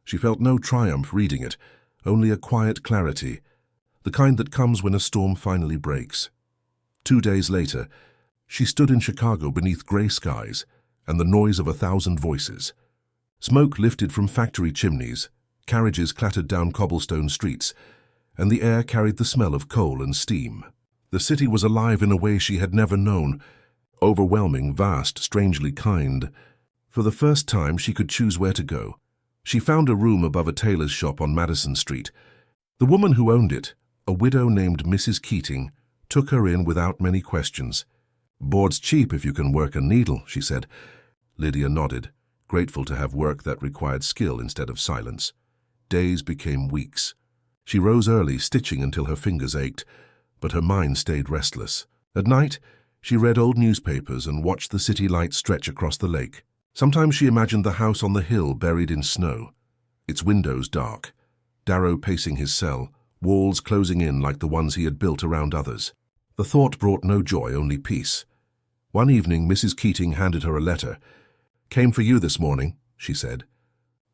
She felt no triumph reading it, only a quiet clarity, the kind that comes when a storm finally breaks. 2 days later, she stood in Chicago beneath gray skies and the noise of 1,000 voices. Smoke lifted from factory chimneys, carriages clattered down cobblestone streets, and the air carried the smell of coal and steam. The city was alive in a way she had never known, overwhelming, vast, strangely kind. For the first time, she could choose where to go. She found a room above a tailor's shop on Madison Street. The woman who owned it, a widow named Mrs. Keating, took her in without many questions. "Board's cheap if you can work a needle," she said. Lydia nodded, grateful to have work that required skill instead of silence. Days became weeks. She rose early, stitching until her fingers ached, but her mind stayed restless. At night, she read old newspapers and watched the city lights stretch across the lake. Sometimes she imagined the house on the hill buried in snow, its windows dark, Darrow pacing his cell, walls closing in like the ones he had built around others. The thought brought no joy, only peace. One evening, Mrs. Keating handed her a letter. "Came for you this morning," she said.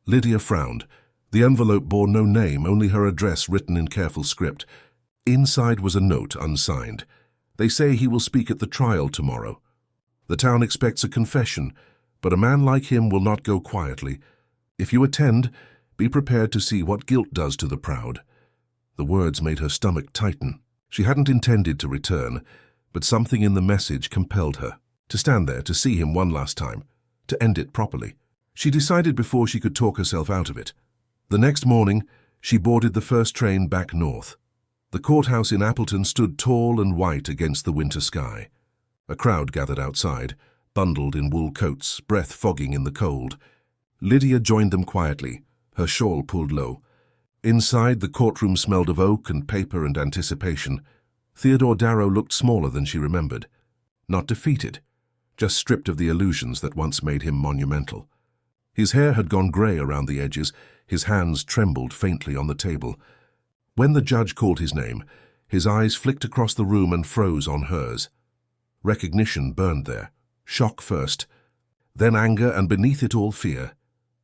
Lydia frowned. The envelope bore no name, only her address written in careful script. Inside was a note, unsigned. "They say he will speak at the trial tomorrow. The town expects a confession, but a man like him will not go quietly. If you attend, be prepared to see what guilt does to the proud." The words made her stomach tighten. She hadn't intended to return, but something in the message compelled her to stand there, to see him one last time, to end it properly. She decided before she could talk herself out of it. The next morning, she boarded the first train back north. The courthouse in Appleton stood tall and white against the winter sky. A crowd gathered outside, bundled in wool coats, breath fogging in the cold. Lydia joined them quietly, her shawl pulled low. Inside, the courtroom smelled of oak and paper and anticipation. Theodore Darrow looked smaller than she remembered. Not defeated, just stripped of the illusions that once made him monumental. His hair had gone grey around the edges, his hands trembled faintly on the table. When the judge called his name, his eyes flicked across the room and froze on hers. Recognition burned there, shock first, then anger, and beneath it all fear.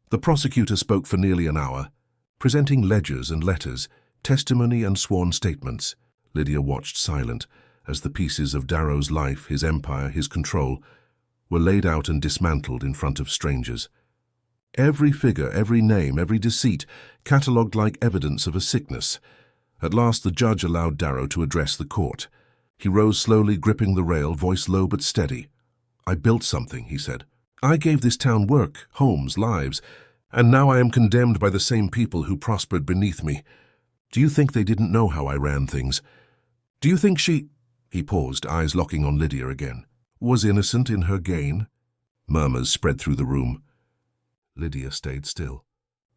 The prosecutor spoke for nearly an hour, presenting ledgers and letters, testimony and sworn statements. Lydia watched silent as the pieces of Darrow's life, his empire, his control, were laid out and dismantled in front of strangers. Every figure, every name, every deceit, catalogued like evidence of a sickness. At last the judge allowed Darrow to address the court. He rose slowly, gripping the rail, voice low but steady. "I built something," he said. "I gave this town work, homes, lives, and now I am condemned by the same people who prospered beneath me. Do you think they didn't know how I ran things? Do you think she—" He paused, eyes locking on Lydia again. "Was innocent in her gain?" Murmurs spread through the room. Lydia stayed still.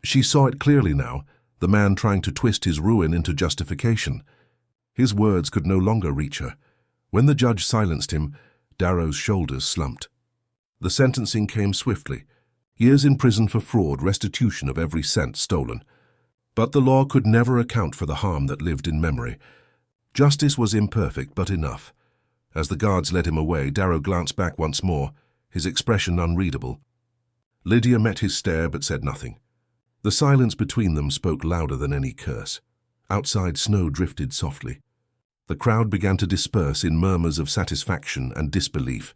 She saw it clearly now, the man trying to twist his ruin into justification. His words could no longer reach her. When the judge silenced him, Darrow's shoulders slumped. The sentencing came swiftly. Years in prison for fraud, restitution of every cent stolen. But the law could never account for the harm that lived in memory. Justice was imperfect, but enough. As the guards led him away, Darrow glanced back once more, his expression unreadable. Lydia met his stare but said nothing. The silence between them spoke louder than any curse. Outside, snow drifted softly. The crowd began to disperse in murmurs of satisfaction and disbelief.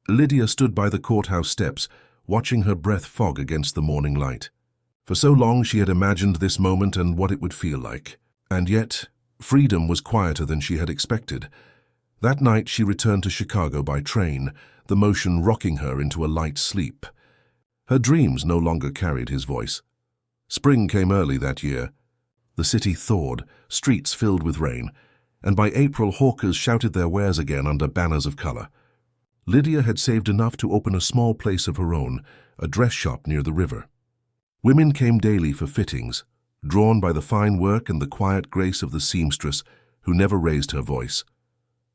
Lydia stood by the courthouse steps, watching her breath fog against the morning light. For so long she had imagined this moment and what it would feel like. And yet, freedom was quieter than she had expected. That night she returned to Chicago by train, the motion rocking her into a light sleep. Her dreams no longer carried his voice. Spring came early that year. The city thawed, streets filled with rain, and by April hawkers shouted their wares again under banners of color. Lydia had saved enough to open a small place of her own, a dress shop near the river. Women came daily for fittings, drawn by the fine work and the quiet grace of the seamstress who never raised her voice.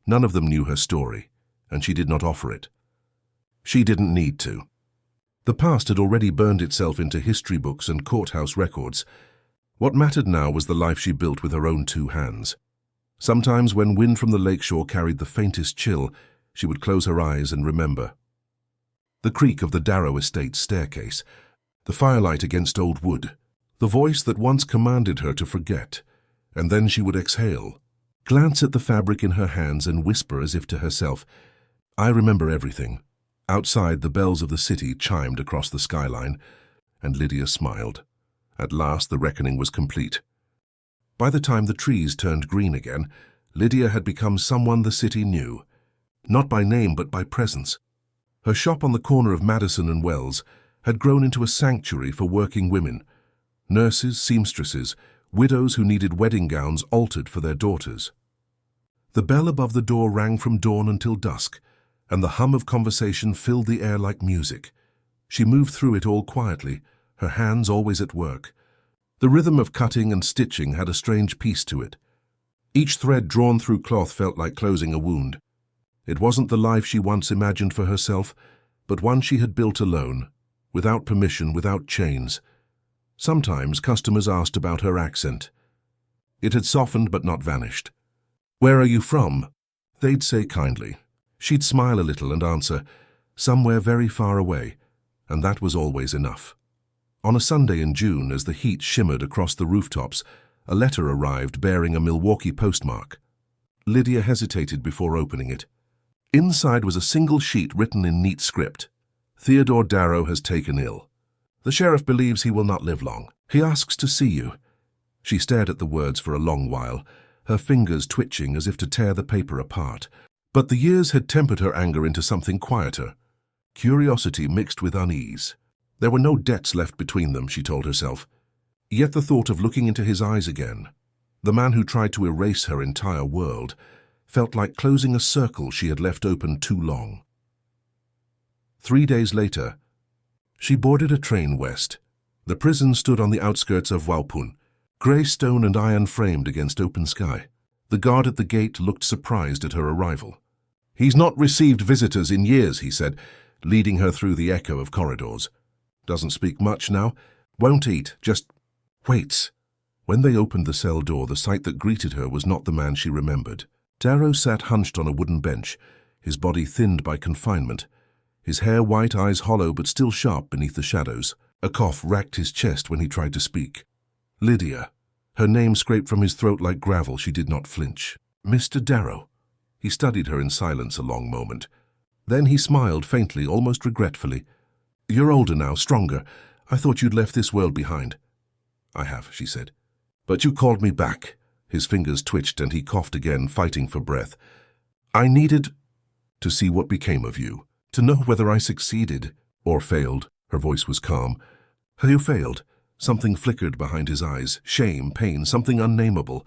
None of them knew her story, and she did not offer it. She didn't need to. The past had already burned itself into history books and courthouse records. What mattered now was the life she built with her own 2 hands. Sometimes when wind from the lakeshore carried the faintest chill, she would close her eyes and remember. The creak of the Darrow estate staircase, the firelight against old wood, the voice that once commanded her to forget, and then she would exhale, glance at the fabric in her hands and whisper as if to herself, "I remember everything." Outside, the bells of the city chimed across the skyline, and Lydia smiled. At last the reckoning was complete. By the time the trees turned green again, Lydia had become someone the city knew, not by name but by presence. Her shop on the corner of Madison and Wells had grown into a sanctuary for working women, nurses, seamstresses, widows who needed wedding gowns altered for their daughters. The bell above the door rang from dawn until dusk, and the hum of conversation filled the air like music. She moved through it all quietly, her hands always at work. The rhythm of cutting and stitching had a strange peace to it. Each thread drawn through cloth felt like closing a wound. It wasn't the life she once imagined for herself, but one she had built alone, without permission, without chains. Sometimes customers asked about her accent. It had softened but not vanished. "Where are you from?" They'd say kindly. She'd smile a little and answer, "Somewhere very far away," and that was always enough. On a Sunday in June, as the heat shimmered across the rooftops, a letter arrived bearing a Milwaukee postmark. Lydia hesitated before opening it. Inside was a single sheet written in neat script. "Theodore Darrow has taken ill. The sheriff believes he will not live long. He asks to see you." She stared at the words for a long while, her fingers twitching as if to tear the paper apart. But the years had tempered her anger into something quieter, curiosity mixed with unease. There were no debts left between them, she told herself. Yet the thought of looking into his eyes again, the man who tried to erase her entire world, felt like closing a circle she had left open too long. 3 days later, she boarded a train west. The prison stood on the outskirts of Waupun, grey stone and iron framed against open sky. The guard at the gate looked surprised at her arrival. "He's not received visitors in years," he said, leading her through the echo of corridors. "Doesn't speak much now. Won't eat, just waits." When they opened the cell door, the sight that greeted her was not the man she remembered. Darrow sat hunched on a wooden bench, his body thinned by confinement, his hair white, eyes hollow but still sharp beneath the shadows. A cough racked his chest when he tried to speak. "Lydia." Her name scraped from his throat like gravel. She did not flinch. "Mr. Darrow." He studied her in silence a long moment. Then he smiled faintly, almost regretfully. "You're older now, stronger. I thought you'd left this world behind." "I have," she said. "But you called me back." His fingers twitched and he coughed again, fighting for breath. "I needed to see what became of you, to know whether I succeeded or failed." Her voice was calm. "You failed." Something flickered behind his eyes. Shame, pain, something unnameable.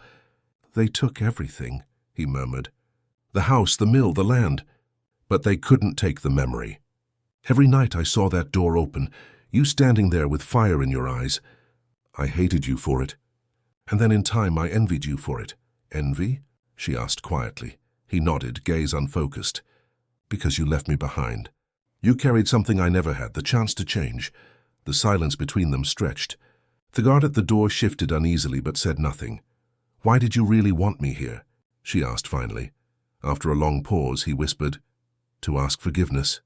"They took everything," he murmured. "The house, the mill, the land. But they couldn't take the memory. Every night I saw that door open, you standing there with fire in your eyes. I hated you for it. And then in time I envied you for it." "Envy?" she asked quietly. He nodded, gaze unfocused. "Because you left me behind. You carried something I never had, the chance to change." The silence between them stretched. The guard at the door shifted uneasily but said nothing. "Why did you really want me here?" she asked finally. After a long pause, he whispered, "To ask forgiveness."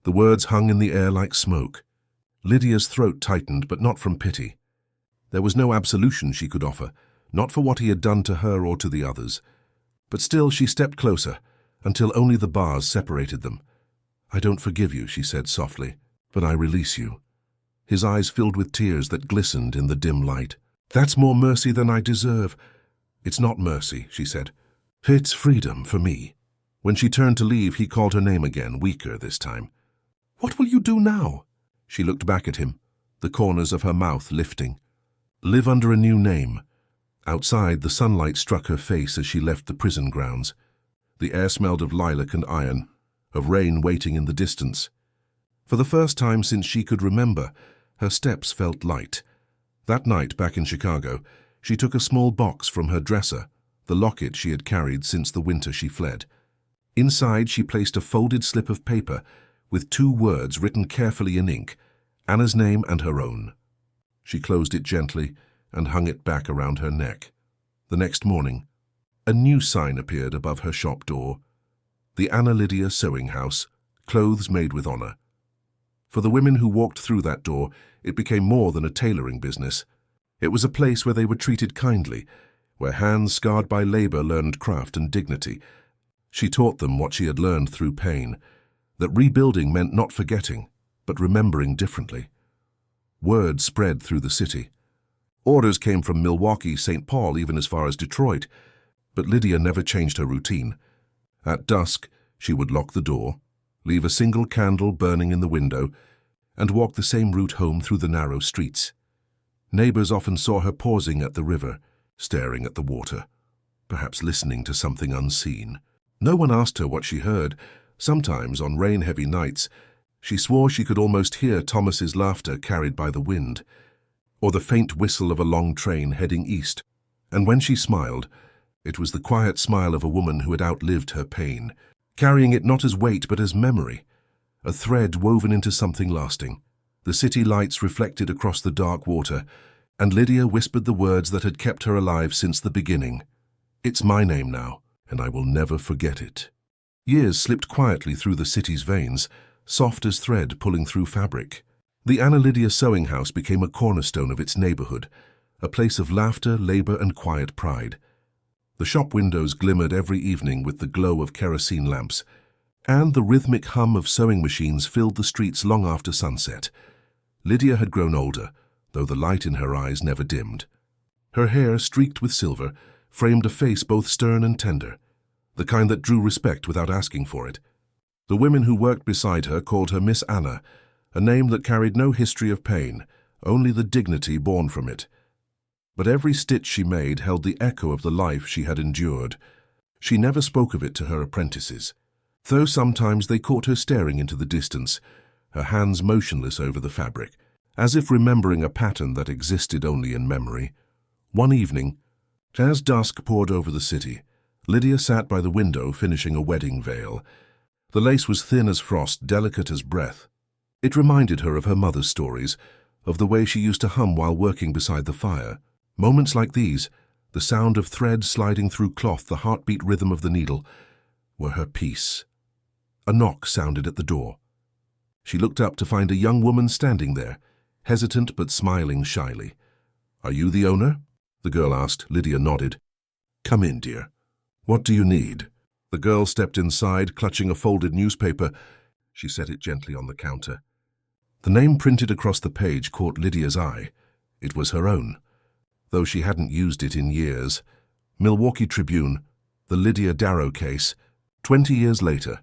The words hung in the air like smoke. Lydia's throat tightened, but not from pity. There was no absolution she could offer, not for what he had done to her or to the others. But still she stepped closer, until only the bars separated them. "I don't forgive you," she said softly, "but I release you." His eyes filled with tears that glistened in the dim light. "That's more mercy than I deserve." "It's not mercy," she said. "It's freedom for me." When she turned to leave, he called her name again, weaker this time. "What will you do now?" She looked back at him, the corners of her mouth lifting. "Live under a new name." Outside, the sunlight struck her face as she left the prison grounds. The air smelled of lilac and iron, of rain waiting in the distance. For the first time since she could remember, her steps felt light. That night, back in Chicago, she took a small box from her dresser, the locket she had carried since the winter she fled. Inside, she placed a folded slip of paper with 2 words written carefully in ink, Anna's name and her own. She closed it gently and hung it back around her neck. The next morning, A new sign appeared above her shop door. The Anna Lydia Sewing House, clothes made with honor. For the women who walked through that door, it became more than a tailoring business. It was a place where they were treated kindly, where hands scarred by labor learned craft and dignity. She taught them what she had learned through pain, that rebuilding meant not forgetting, but remembering differently. Word spread through the city. Orders came from Milwaukee, St. Paul, even as far as Detroit. But Lydia never changed her routine. At dusk, she would lock the door, leave a single candle burning in the window, and walk the same route home through the narrow streets. Neighbors often saw her pausing at the river, staring at the water, perhaps listening to something unseen. No one asked her what she heard. Sometimes, on rain-heavy nights, she swore she could almost hear Thomas's laughter carried by the wind, or the faint whistle of a long train heading east. And when she smiled, it was the quiet smile of a woman who had outlived her pain, carrying it not as weight but as memory, a thread woven into something lasting. The city lights reflected across the dark water, and Lydia whispered the words that had kept her alive since the beginning. "It's my name now, and I will never forget it." Years slipped quietly through the city's veins, soft as thread pulling through fabric. The Anna Lydia Sewing House became a cornerstone of its neighborhood, a place of laughter, labor, and quiet pride. The shop windows glimmered every evening with the glow of kerosene lamps, and the rhythmic hum of sewing machines filled the streets long after sunset. Lydia had grown older, though the light in her eyes never dimmed. Her hair, streaked with silver, framed a face both stern and tender, the kind that drew respect without asking for it. The women who worked beside her called her Miss Anna, a name that carried no history of pain, only the dignity born from it. But every stitch she made held the echo of the life she had endured. She never spoke of it to her apprentices, though sometimes they caught her staring into the distance, her hands motionless over the fabric, as if remembering a pattern that existed only in memory. One evening, as dusk poured over the city, Lydia sat by the window finishing a wedding veil. The lace was thin as frost, delicate as breath. It reminded her of her mother's stories, of the way she used to hum while working beside the fire. Moments like these, the sound of thread sliding through cloth, the heartbeat rhythm of the needle, were her peace. A knock sounded at the door. She looked up to find a young woman standing there, hesitant but smiling shyly. "Are you the owner?" the girl asked. Lydia nodded. "Come in, dear. What do you need?" The girl stepped inside, clutching a folded newspaper. She set it gently on the counter. The name printed across the page caught Lydia's eye. It was her own, though she hadn't used it in years. Milwaukee Tribune, the Lydia Darrow case. 20 years later.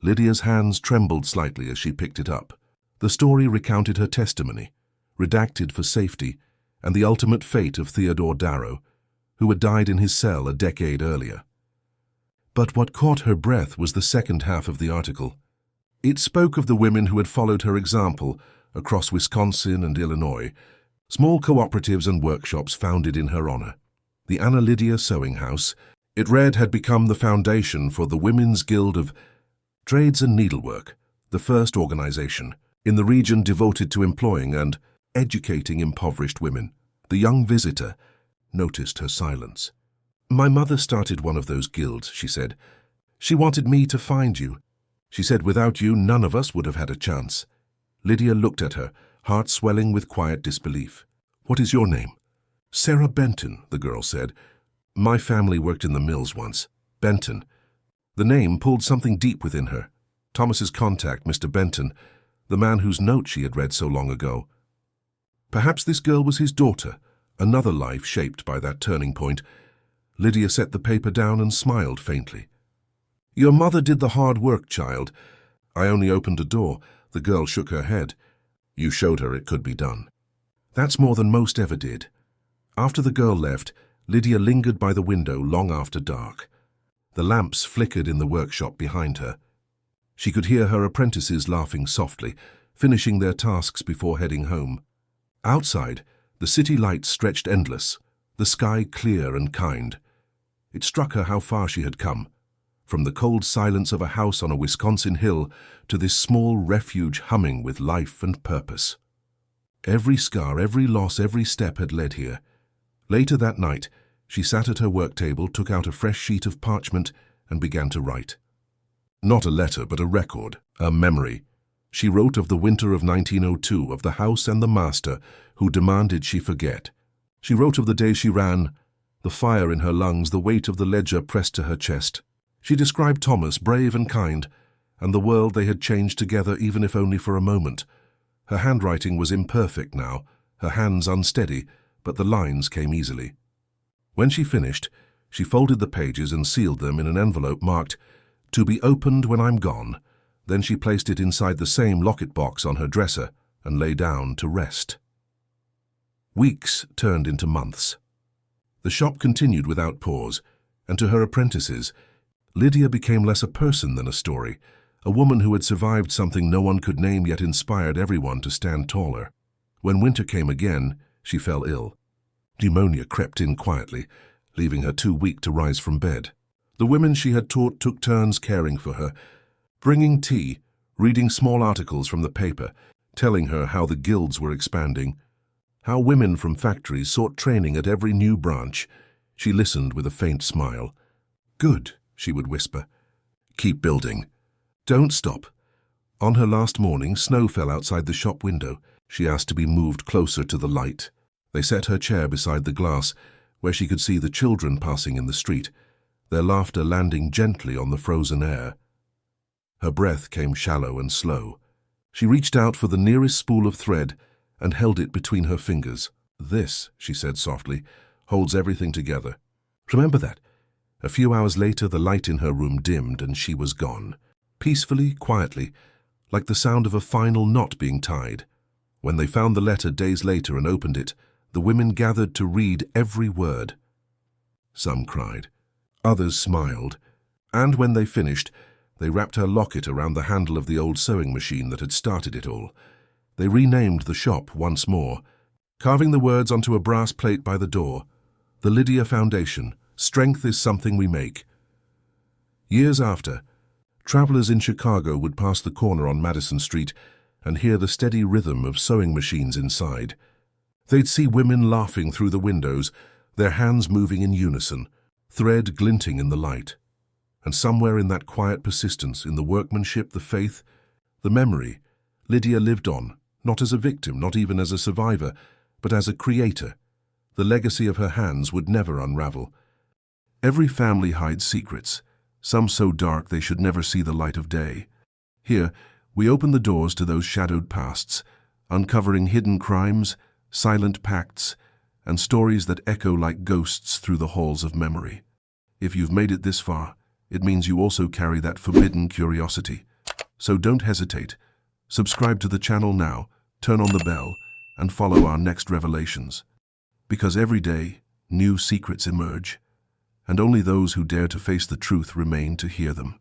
Lydia's hands trembled slightly as she picked it up. The story recounted her testimony, redacted for safety, and the ultimate fate of Theodore Darrow, who had died in his cell a decade earlier. But what caught her breath was the second half of the article. It spoke of the women who had followed her example across Wisconsin and Illinois, small cooperatives and workshops founded in her honor. The Anna Lydia Sewing House, it read, had become the foundation for the Women's Guild of Trades and Needlework, the first organization in the region devoted to employing and educating impoverished women. The young visitor noticed her silence. "My mother started one of those guilds," she said. "She wanted me to find you. She said without you, none of us would have had a chance." Lydia looked at her, heart swelling with quiet disbelief. "What is your name?" "Sarah Benton," the girl said. "My family worked in the mills once." Benton. The name pulled something deep within her. Thomas's contact, Mr. Benton, the man whose note she had read so long ago. Perhaps this girl was his daughter, another life shaped by that turning point. Lydia set the paper down and smiled faintly. "Your mother did the hard work, child. I only opened a door." The girl shook her head. "You showed her it could be done." "That's more than most ever did." After the girl left, Lydia lingered by the window long after dark. The lamps flickered in the workshop behind her. She could hear her apprentices laughing softly, finishing their tasks before heading home. Outside, the city lights stretched endless, the sky clear and kind. It struck her how far she had come, from the cold silence of a house on a Wisconsin hill to this small refuge humming with life and purpose. Every scar, every loss, every step had led here. Later that night, She sat at her work table, took out a fresh sheet of parchment, and began to write. Not a letter, but a record, a memory. She wrote of the winter of 1902, of the house and the master who demanded she forget. She wrote of the day she ran, the fire in her lungs, the weight of the ledger pressed to her chest. She described Thomas, brave and kind, and the world they had changed together, even if only for a moment. Her handwriting was imperfect now, her hands unsteady, but the lines came easily. When she finished, she folded the pages and sealed them in an envelope marked, "To be opened when I'm gone." Then she placed it inside the same locket box on her dresser and lay down to rest. Weeks turned into months. The shop continued without pause, and to her apprentices, Lydia became less a person than a story, a woman who had survived something no one could name yet inspired everyone to stand taller. When winter came again, she fell ill. Pneumonia crept in quietly, leaving her too weak to rise from bed. The women she had taught took turns caring for her, bringing tea, reading small articles from the paper, telling her how the guilds were expanding, how women from factories sought training at every new branch. She listened with a faint smile. "Good," she would whisper. "Keep building. Don't stop." On her last morning, snow fell outside the shop window. She asked to be moved closer to the light. They set her chair beside the glass, where she could see the children passing in the street, their laughter landing gently on the frozen air. Her breath came shallow and slow. She reached out for the nearest spool of thread and held it between her fingers. "This," she said softly, "holds everything together. Remember that." A few hours later, the light in her room dimmed and she was gone. Peacefully, quietly, like the sound of a final knot being tied. When they found the letter days later and opened it, the women gathered to read every word. Some cried. Others smiled. And when they finished, they wrapped her locket around the handle of the old sewing machine that had started it all. They renamed the shop once more, carving the words onto a brass plate by the door. "The Lydia Foundation. Strength is something we make." Years after, travelers in Chicago would pass the corner on Madison Street and hear the steady rhythm of sewing machines inside. They'd see women laughing through the windows, their hands moving in unison, thread glinting in the light. And somewhere in that quiet persistence, in the workmanship, the faith, the memory, Lydia lived on, not as a victim, not even as a survivor, but as a creator. The legacy of her hands would never unravel. Every family hides secrets, some so dark they should never see the light of day. Here, we open the doors to those shadowed pasts, uncovering hidden crimes, silent pacts, and stories that echo like ghosts through the halls of memory. If you've made it this far, it means you also carry that forbidden curiosity. So don't hesitate. Subscribe to the channel now, turn on the bell, and follow our next revelations. Because every day, new secrets emerge, and only those who dare to face the truth remain to hear them.